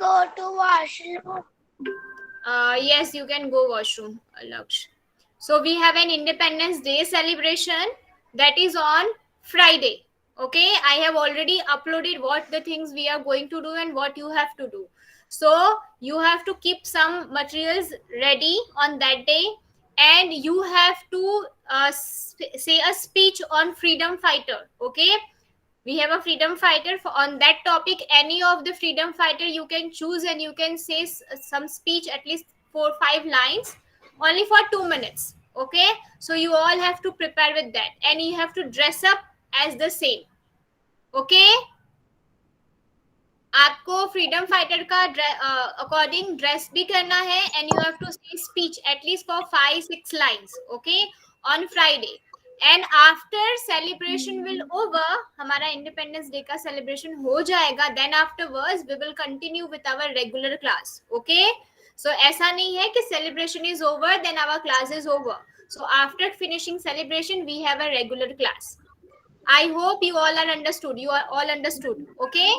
go to washroom? Yes, you can go washroom, Laksh. So we have an Independence Day celebration that is on Friday. Okay, I have already uploaded what the things we are going to do and what you have to do. So you have to keep some materials ready on that day, and you have to say a speech on freedom fighter. Okay, we have a freedom fighter on that topic. Any of the freedom fighter you can choose, and you can say some speech, at least 4 5 lines, only for 2 minutes. Okay, so you all have to prepare with that, and you have to dress up as the same. Okay, आपको freedom fighter का according dress भी करना है, and you have to say speech at least for 5 6 lines. Okay, on Friday. And after celebration will over, हमारा Independence Day का celebration हो जाएगा, then afterwards we will continue with our regular class. Okay, so ऐसा नहीं है कि celebration is over then our class is over. So after finishing celebration we have a regular class. I hope you all are understood. You are all understood. Okay?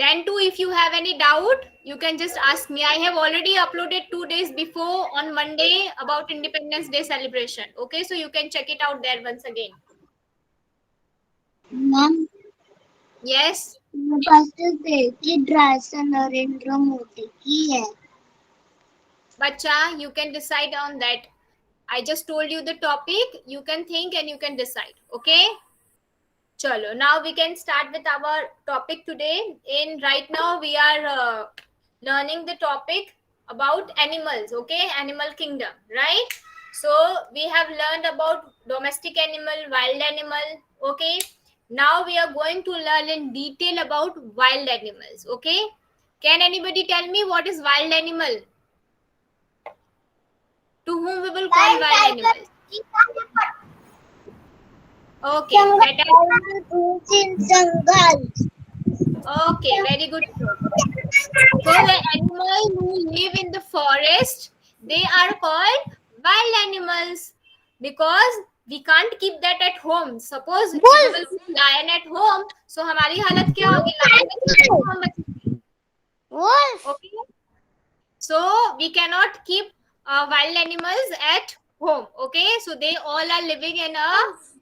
Then too, if you have any doubt, you can just ask me. I have already uploaded 2 days before on Monday about Independence Day celebration. Okay, so you can check it out there once again. Ma'am, Yes. First day की dress Narendra Modi की है. Bacha, you can decide on that. I just told you the topic. You can think and you can decide. Okay? Chalo, now we can start with our topic today. In right now we are learning the topic about animals. Okay, animal kingdom, right? So we have learned about domestic animal, wild animal. Okay, now we are going to learn in detail about wild animals. Okay, can anybody tell me what is wild animal? To whom we will call wild animals? Okay, that jungle. Okay, very good. So the animals who live in the forest, they are called wild animals, because we can't keep that at home. Suppose if we will keep lion at home, so हमारी हालत क्या होगी? Lion बचेगी तो हम बचेंगे. Wolf. Okay, so we cannot keep wild animals at home. Okay, so they all are living in a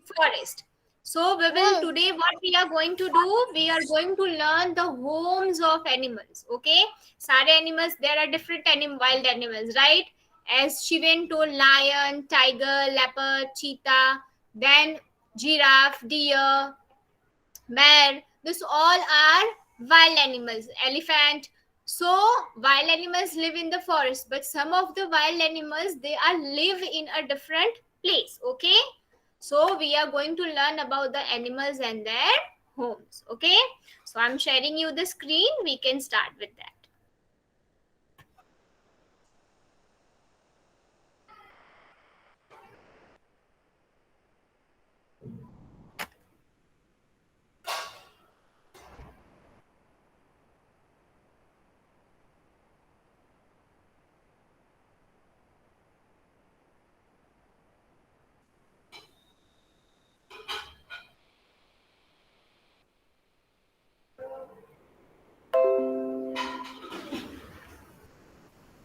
forest. So we will today, what we are going to do, we are going to learn the homes of animals. Okay, sare animals, there are different wild animals, right? As Shivan told, lion, tiger, leopard, cheetah, then giraffe, deer, bear, this all are wild animals. Elephant. So wild animals live in the forest, but some of the wild animals, they are live in a different place. Okay, so we are going to learn about the animals and their homes. Okay, so I'm sharing you the screen. We can start with that.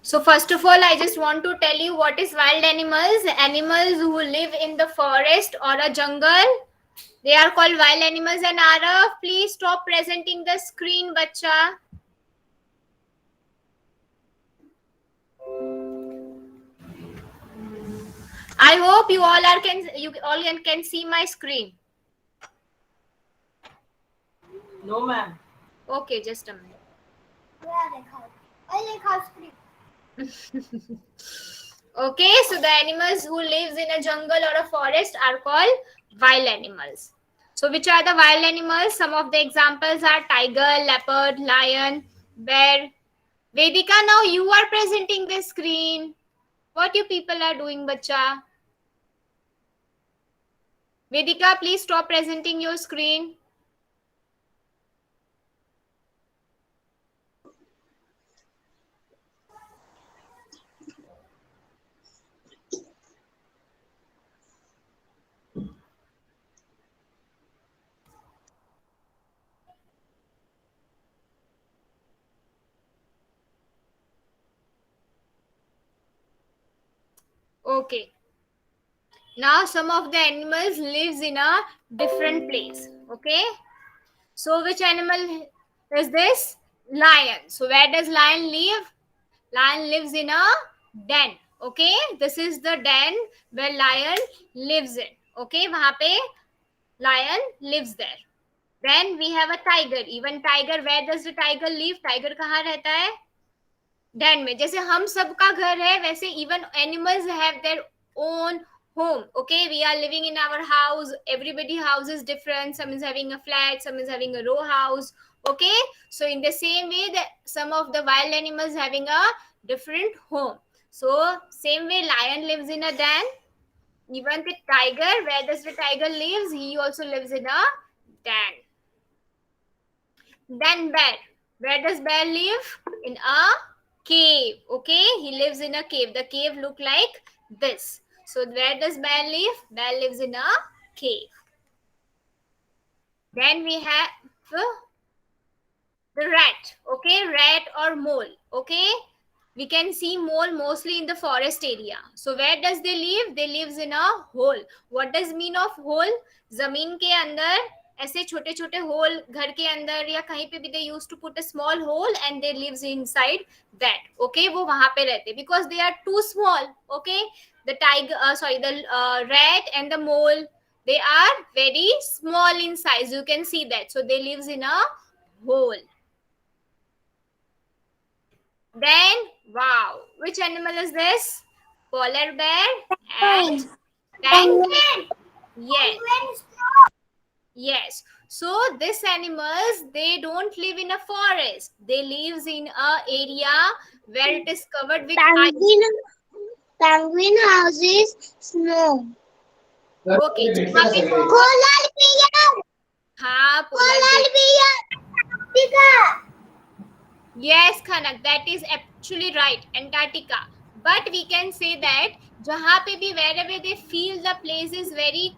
So first of all, I just want to tell you what is wild animals. Animals who live in the forest or a jungle, they are called wild animals. And Arav, please stop presenting the screen, bacha. I hope you all can see my screen. No, ma'am. Okay, just a minute. Okay, so the animals who lives in a jungle or a forest are called wild animals. So which are the wild animals? Some of the examples are tiger, leopard, lion, bear. Vedika, now you are presenting the screen. What you people are doing, bacha? Vedika, please stop presenting your screen. Okay. Now some of the animals lives in a different place. Okay. So which animal is this? Lion. So where does lion live? Lion lives in a den. Okay. This is the den where lion lives in. Okay. वहाँ पे lion lives there. Then we have a tiger. Even tiger, where does the tiger live? Tiger कहाँ रहता है? Den में. जैसे हम सबका घर है वैसे even animals have their own home. Okay, we are living in our house. Everybody house is different. Some is having a flat, some is having a row house. Okay, so in the same way that some of the wild animals having a different home. So same way lion lives in a den. Even the tiger, where does the tiger lives? He also lives in a den. Then bear. Where does bear live? In a cave. Okay, he lives in a cave. The cave look like this. So where does bear live? Bear lives in a cave. Then we have the rat. Okay, rat or mole. Okay, we can see mole mostly in the forest area. So where does they live? They lives in a hole. What does mean of hole? जमीन के अंदर ऐसे छोटे छोटे whole घर के अंदर या कहीं पे भी they used to put a small hole and they lives inside that. Okay, वो वहां पे रहते because they are too small. Okay, the tiger the rat and the mole, they are very small in size. You can see that. So they lives in a hole. Then, wow, which animal is this? Polar bear and penguin. Yes, yes. So these animals, they don't live in a forest. They lives in a area where it is covered with ice. Penguin houses snow. Okay, जहाँ पे Polar bear. हाँ Polar polar bear. bear. Yes, Khanak, that is actually right. Antarctica. But we can say that जहाँ पे भी wherever they feel the place is very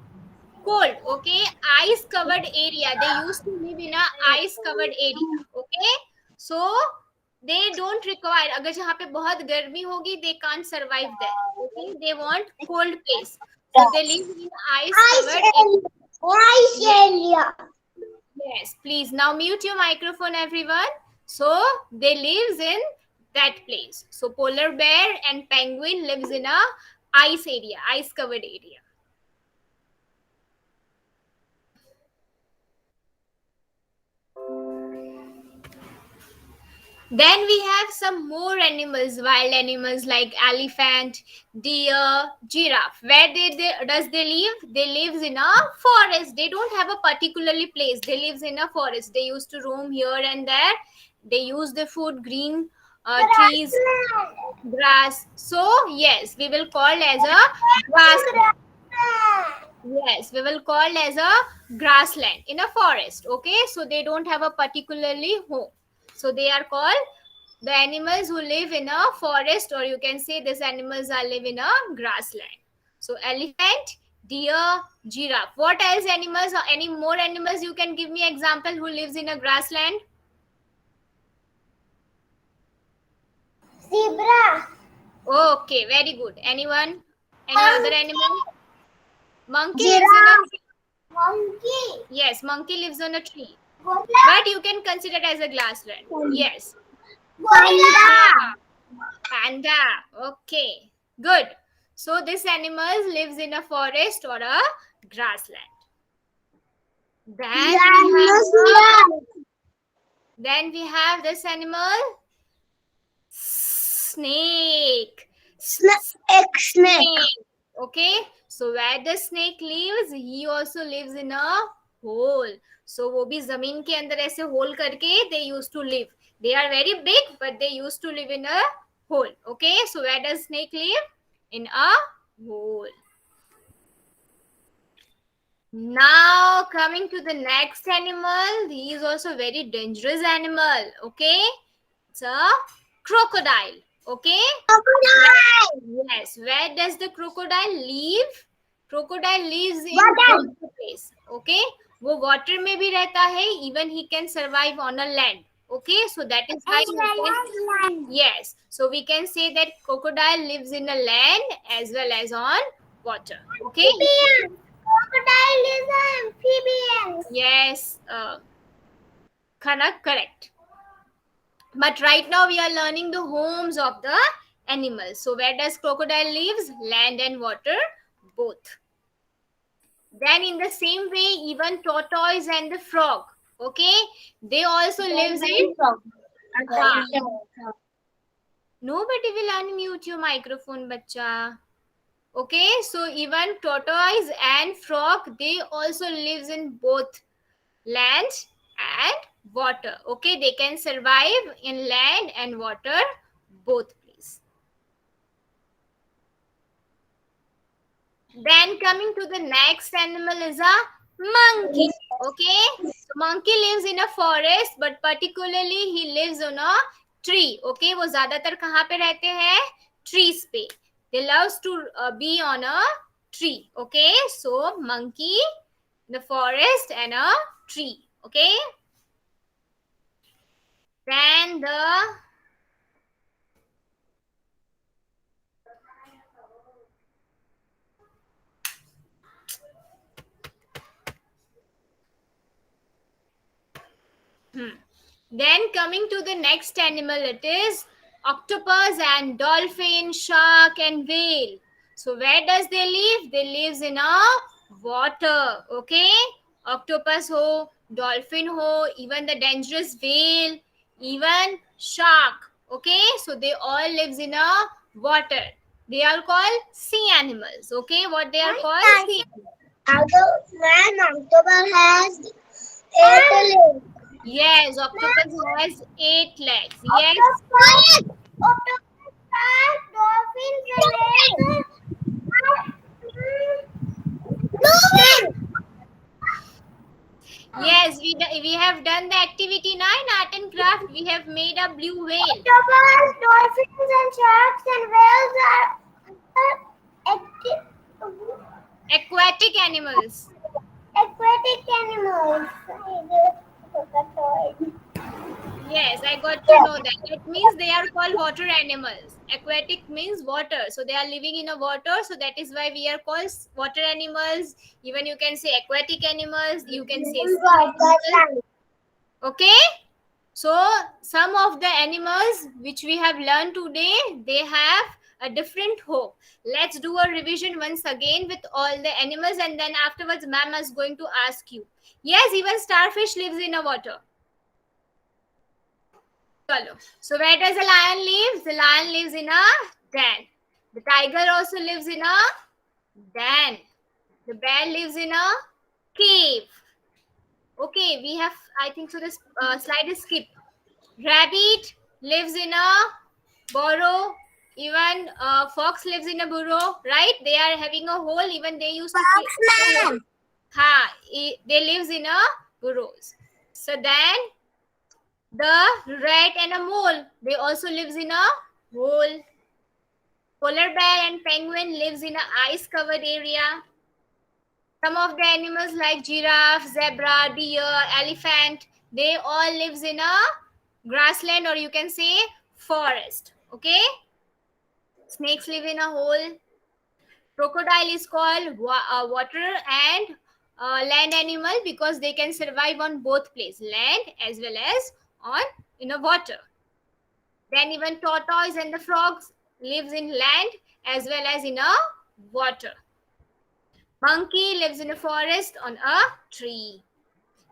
cold, okay, ice covered area, they used to live in a ice covered area. Okay, so they don't require, अगर जहाँ पे बहुत गर्मी होगी they can't survive there. Okay, they want cold place, so they live in ice covered area. Ice area. Yes, please now mute your microphone, everyone. So they lives in that place. So polar bear and penguin lives in a ice area, ice covered area. Then we have some more animals, wild animals like elephant, deer, giraffe. Where does they live? They live in a forest. They don't have a particularly place. They live in a forest. They used to roam here and there. They use the food, green trees, grass. So yes, we will call as a grassland. Yes, we will call as a grassland in a forest. Okay, so they don't have a particularly home. So they are called the animals who live in a forest, or you can say these animals are live in a grassland. So elephant, deer, giraffe. What else animals or any more animals you can give me example who lives in a grassland? Zebra. Okay, very good. Anyone? Any other animal? Monkey Giraffe. lives in a Monkey. yes, monkey lives on a tree. Gorilla. But you can consider it as a grassland. Yes. Gorilla. Panda. Okay. Good. So this animal lives in a forest or a grassland. Then we have this animal. Snake. Snake. Okay. So where the snake lives, he also lives in a hole. So वो भी जमीन के अंदर ऐसे hole करके they used to live. They are very big, but they used to live in a hole. Okay. So where does snake live? In a hole. Now coming to the next animal. He is also very dangerous animal. Okay. It's a crocodile. Okay. Crocodile. Yes. Where does the crocodile live? Crocodile lives in Water. water place. Okay. वो water में भी रहता है. Even he can survive on a land. Okay, so that is why yes, so we can say that crocodile lives in a land as well as on water. Okay, Crocodile is an amphibian. yes, Khanak, correct. But right now we are learning the homes of the animals. So where does crocodile lives? Land and water, both. Then in the same way, even tortoise and the frog, okay, they also lives in. Nobody will unmute your microphone, bacha. Okay, so even tortoise and frog, they also lives in both land and water. Okay, they can survive in land and water, both, please. Then coming to the next animal is a monkey. Okay, so monkey lives in a forest, but particularly he lives on a tree. Okay, वो ज्यादातर कहाँ पे रहते हैं? Trees पे. They loves to be on a tree. Okay, so monkey, the forest and a tree. Okay, then then coming to the next animal, it is octopus and dolphin, shark and whale. So where does they live? They lives in a water. Okay, octopus ho, dolphin ho, even the dangerous whale, even shark. Okay, so they all lives in a water. They are called sea animals. Okay, what they are called? Sea. Octopus has 8 legs. Yes, octopus has 8 legs. Yes. Octopus has dolphins and Yes, we have done the activity 9 art and craft. We have made a blue whale. octopus, dolphins and sharks and whales are Aquatic animals. aquatic animals. Yes, I got to know that. It means they are called water animals. Aquatic means water. So they are living in a water. So that is why we are called water animals. Even you can say aquatic animals. You can say sea animals. Okay. So some of the animals which we have learned today, they have a different hope. Let's do a revision once again with all the animals, and then afterwards ma'am is going to ask you. Yes, even starfish lives in a water. So where does a lion live? The lion lives in a den. The tiger also lives in a den. The bear lives in a cave. Okay, we have, I think so this slide is skipped. Rabbit lives in a burrow. Even fox lives in a burrow, right? They are having a hole. Even they used to. They lives in a burrows. So then the rat and a mole, they also lives in a hole. Polar bear and penguin lives in a ice covered area. Some of the animals like giraffe, zebra, deer, elephant, they all lives in a grassland, or you can say forest. Okay, snakes live in a hole. Crocodile is called water and land animal because they can survive on both places, land as well as on in a water. Then even tortoise and the frogs lives in land as well as in a water. Monkey lives in a forest on a tree.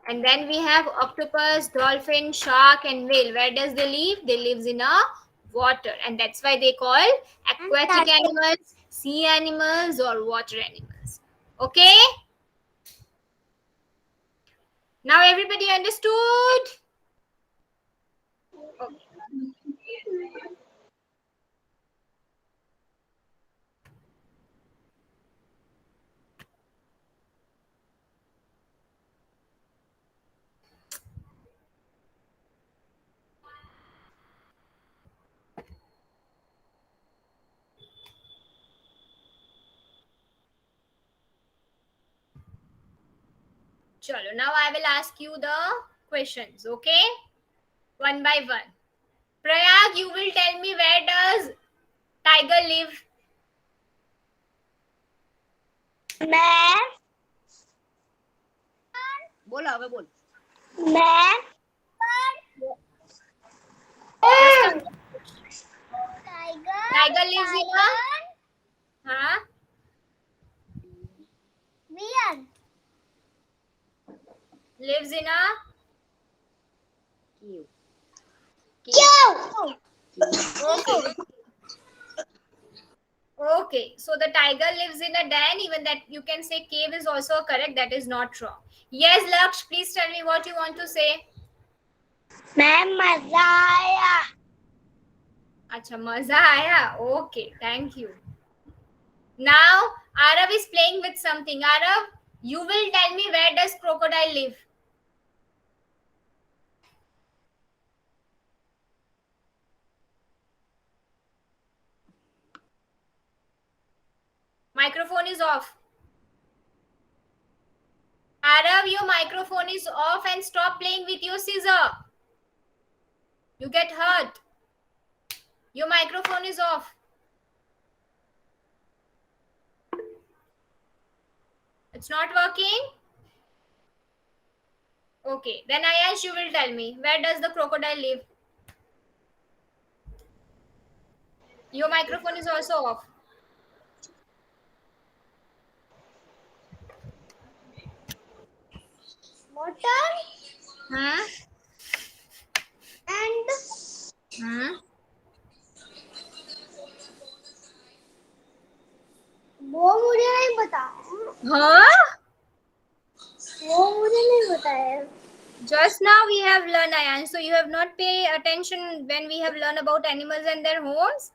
And then we have octopus, dolphin, shark, and whale. Where does they live? They lives in a water, and that's why they call aquatic animals, sea animals, or water animals. Okay. Now everybody understood? Okay. Chalo, now I will ask you the questions. Okay. one by one. Prayag, you will tell me, where does tiger live? मैं बोल आगे बोल. मैं Tiger lives in a हाँ Lion. lives in a Cow. okay. Okay, so the tiger lives in a den. Even that you can say cave is also correct. That is not wrong. Yes, Laksh, please tell me what you want to say. मैं मजा आया. अच्छा, मजा आया. Okay, thank you. Now Arav is playing with something. Arav, you will tell me, where does crocodile live? Microphone is off. Arav, your microphone is off and stop playing with your scissor. You get hurt. Your microphone is off. It's not working? Okay, then Ayash, you will tell me, where does the crocodile live? Your microphone is also off. Water Huh? and Huh? वो मुझे नहीं पता. Huh? वो मुझे नहीं पता है. Just now we have learned, Ayash. So you have not paid attention when we have learned about animals and their homes?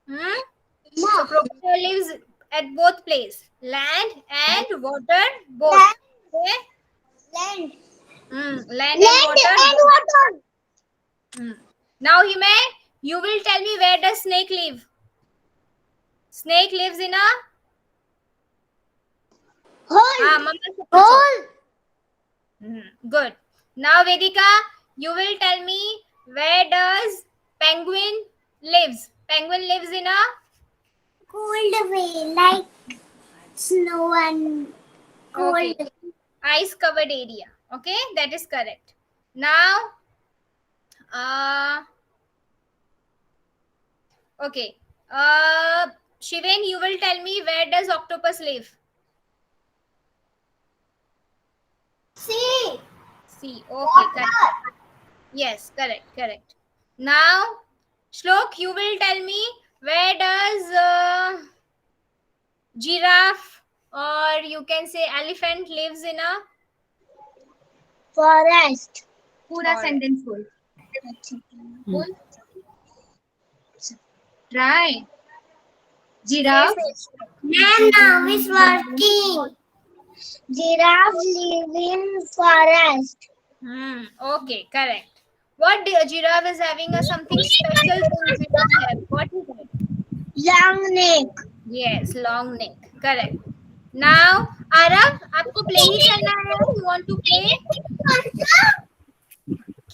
Hmm? So crocodile lives at both places, land and water, both. Okay? Land. Land and water. Now, Hime, you will tell me, where does snake live? Snake lives in a Hole. hole. Good. Now, Vedika, you will tell me, where does penguin lives? Penguin lives in a Cold way, like snow and cold. Okay. Ice covered area. Okay, that is correct. Now, okay. Shiven, you will tell me, where does octopus live? Sea. Sea. Okay, correct. Yes, correct. Now, Shlok, you will tell me, where does giraffe, or you can say elephant, lives in a Forest. पूरा Forest. Sentence बोल. बोल. Try. Giraffe. Man now is working. Giraffe live in forest. Okay, correct. What giraffe is having a something special things we don't have? What is it? Long neck. Yes, long neck. Correct. Now, Arav, आपको play ही करना है? You want to play?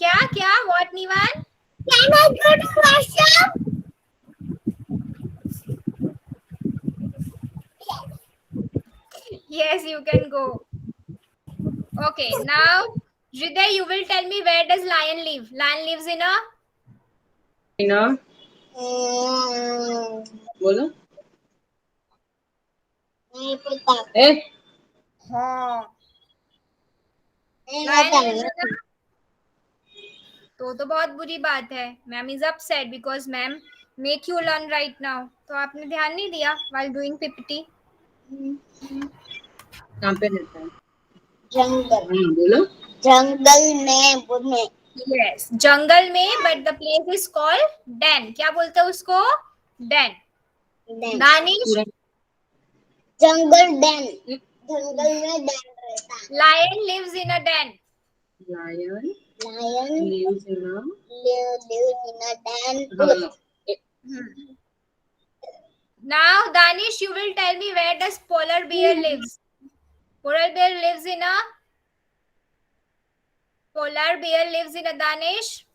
क्या? What, Nivan? Can I go to washroom? Yes, you can go. Okay, now, Hriday, you will tell me, where does lion live? Lion lives in a बोलो. नहीं पता. हाँ. नहीं Lion पता. lives in a तो बहुत बुरी बात है. Ma'am is upset because ma'am make you learn right now. तो आपने ध्यान नहीं दिया while doing PPT. कहाँ पे रहता है? जंगल. बोलो. जंगल में. Yes, जंगल में, but the place is called den. क्या बोलते हैं उसको? Den. दानिश, जंगल den. जंगल में den रहता है. lion lives in a den. Lion Lion lives in a. lives in a den. Now, Danish, you will tell me, where does polar bear lives? Polar bear lives in a Danish.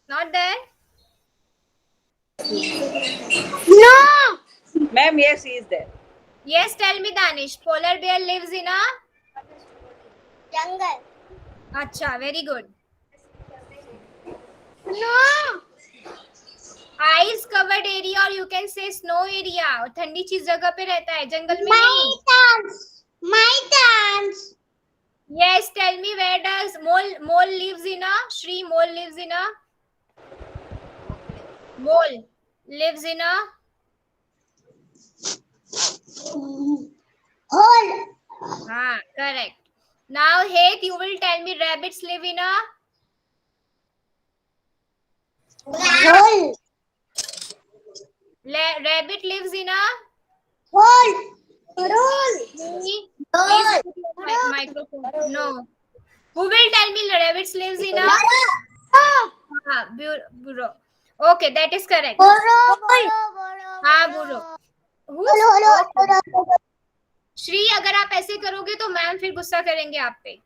Not there? No. Ma'am, yes, he is there. Yes, tell me, Danish. Polar bear lives in a... Jungle. Acha, very good. No. Ice covered area or you can say snow area. ठंडी चीज जगह पे रहता है, जंगल में नहीं. Mountains. Mountains. Yes, tell me, where does mole lives in a... Shri, mole lives in a... Mole lives in a... Hole. हाँ, correct. Now, Heth, you will tell me rabbits live in a... Hole. Rabbit lives in a... Hole. Hole. Please Hole. put your microphone. No. Who will tell me rabbits lives in a... Burrow. Okay, that is correct. हाँ, burrow. Who's... Shri, अगर आप ऐसे करोगे तो ma'am फिर गुस्सा करेंगे आप पे.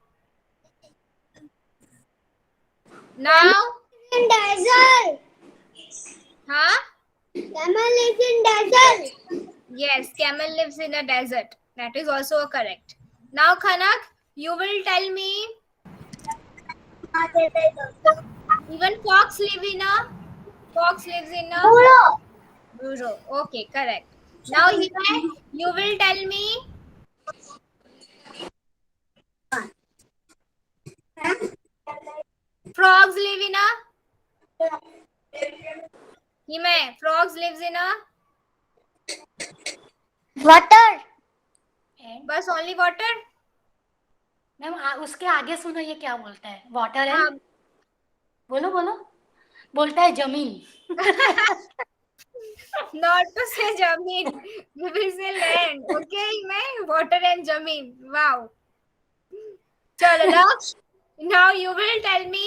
Now, In desert. हाँ? Camel lives in desert. Yes, camel lives in a desert. That is also correct. Now, Khanak, you will tell me even fox lives in a burrow. Okay, correct. Now, Himay, you will tell me frogs live in a... Himay, frogs lives in a... Water. बस only water? Ma'am उसके आगे सुनो ये क्या बोलता है. Water है. हाँ. बोलो बोलो. बोलता है जमीन. Not to say Jameen. We will say land. Okay, Himay? Water and Jameen. Wow. Chalo, now you will tell me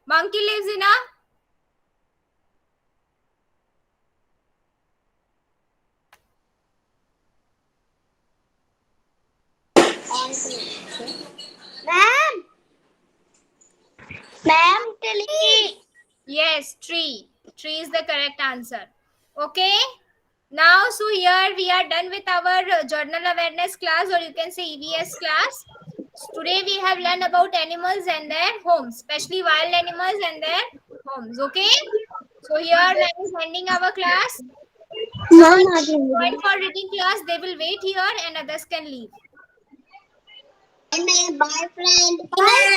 monkey lives in a... Ma'am. Ma'am, tree. Yes, tree. Tree is the correct answer. Okay. Now, so here we are done with our journal awareness class, or you can say EVS class. Today we have learned about animals and their homes, especially wild animals and their homes. Okay. So here I am ending our class. Going for reading class, they will wait here and others can leave. And my boyfriend. Bye.